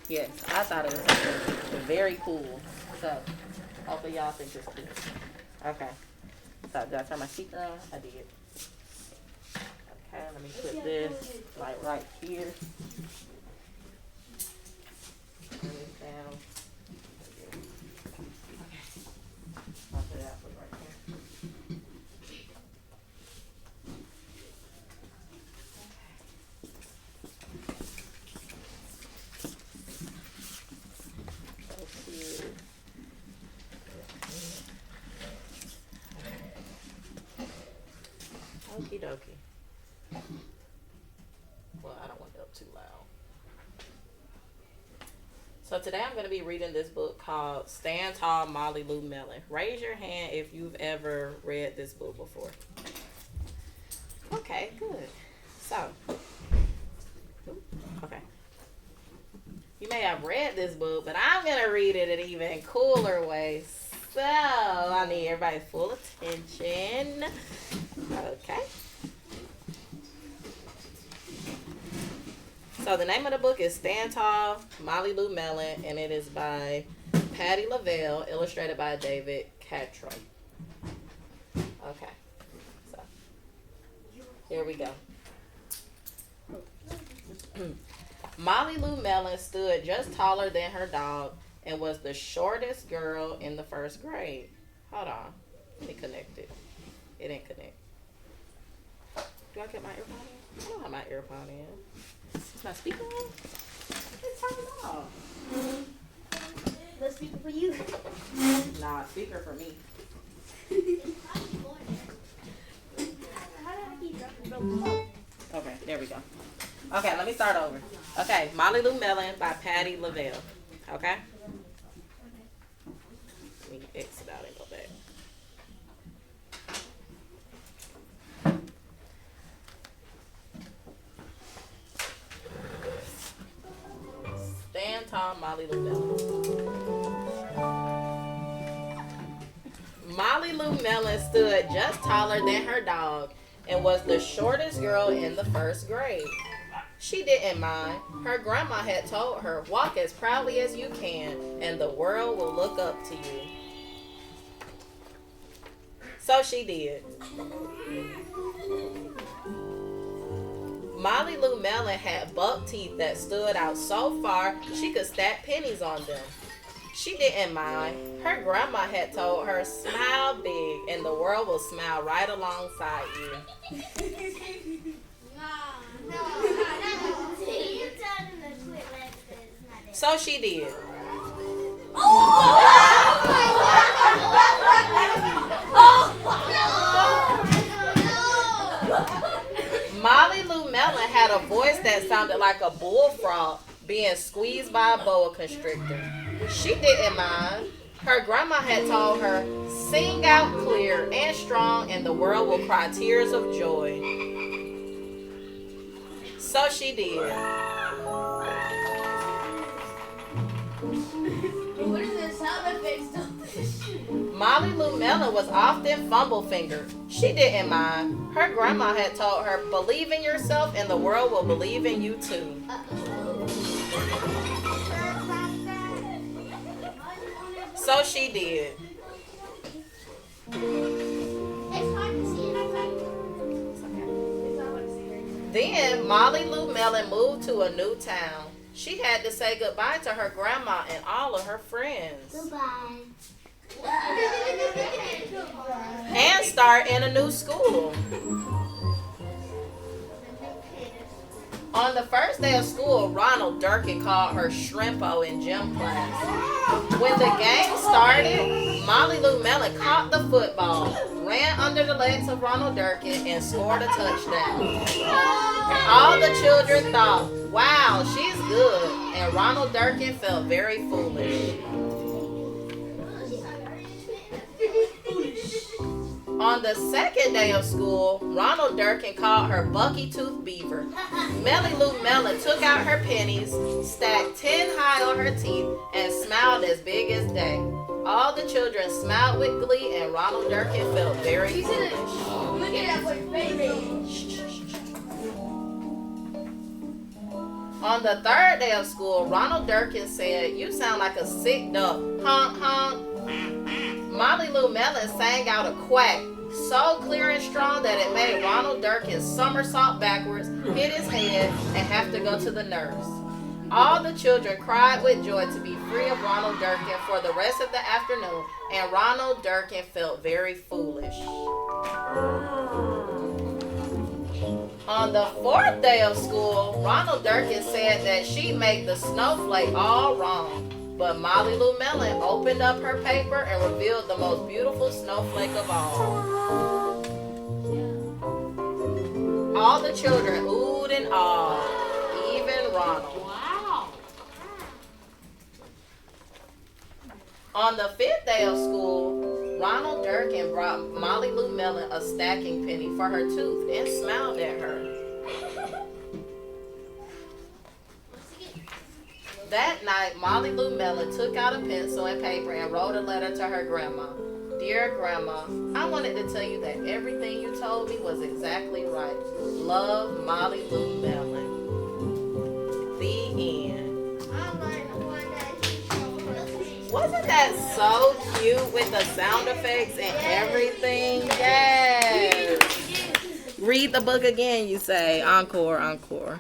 Yes, I thought it was something very cool. So, hopefully y'all think it's cool. Okay. So, did I turn my speaker on? I did. Okay, let me put this like right here. Turn this down. Okay. I'll put it out for right here. Okie dokie. Well, I don't want it up too loud. So today I'm going to be reading this book called Stand Tall, Molly Lou Melon. Raise your hand if you've ever read this book before. Okay, good. So, okay. You may have read this book, but I'm going to read it in an even cooler way. So, I need everybody's full attention. Okay. So the name of the book is Stand Tall, Molly Lou Melon, and it is by Patti LaBelle, illustrated by David Catroy. Okay. So, here we go. Molly Lou Melon stood just taller than her dog and was the shortest girl in the first grade. Hold on. Let me connect it. It didn't connect. Do I get my earphone in? I don't have my earphone in. Is my speaker on? It's turned off. The speaker for you? Nah, speaker for me. Okay, there we go. Okay, let me start over. Okay, Molly Lou Melon by Patti LaBelle. Okay? Let me exit out and go back. Stand Tall, Molly Lou Melon. Molly Lou Melon stood just taller than her dog and was the shortest girl in the first grade. She didn't mind. Her grandma had told her, walk as proudly as you can, and the world will look up to you. So she did. Molly Lou Melon had buck teeth that stood out so far she could stack pennies on them. She didn't mind. Her grandma had told her, smile big and the world will smile right alongside you. So she did. Molly Lou Melon had a voice that sounded like a bullfrog being squeezed by a boa constrictor. She didn't mind. Her grandma had told her, sing out clear and strong and the world will cry tears of joy. So she did. What is this sound effects? Molly Lou Melon was often fumble-fingered. She didn't mind. Her grandma had told her, believe in yourself and the world will believe in you too. So she did. Then Molly Lou Melon moved to a new town. She had to say goodbye to her grandma and all of her friends. Goodbye. And start in a new school. On the first day of school, Ronald Durkin called her Shrimpo in gym class. When the game started, Molly Lou Melon caught the football, ran under the legs of Ronald Durkin, and scored a touchdown. All the children thought, wow, she's good, and Ronald Durkin felt very foolish. On the second day of school, Ronald Durkin called her Bucky Tooth Beaver. Molly Lou Melon took out her pennies, stacked 10 high on her teeth, and smiled as big as day. All the children smiled with glee, and Ronald Durkin felt very foolish. Look at that boy's baby. On the third day of school, Ronald Durkin said, "You sound like a sick duck. Honk, honk." Molly Lou Melon sang out a quack so clear and strong that it made Ronald Durkin somersault backwards, hit his head, and have to go to the nurse. All the children cried with joy to be free of Ronald Durkin for the rest of the afternoon, and Ronald Durkin felt very foolish. On the fourth day of school, Ronald Durkin said that she made the snowflake all wrong. But Molly Lou Melon opened up her paper and revealed the most beautiful snowflake of all. All the children oohed and awed, even Ronald. Wow. On the fifth day of school, Ronald Durkin brought Molly Lou Melon a stacking penny for her tooth and smiled at her. That night, Molly Lou Melon took out a pencil and paper and wrote a letter to her grandma. "Dear Grandma, I wanted to tell you that everything you told me was exactly right. Love, Molly Lou Melon." The end. Wasn't that so cute with the sound effects and everything? Yes. Read the book again, you say. Encore, encore.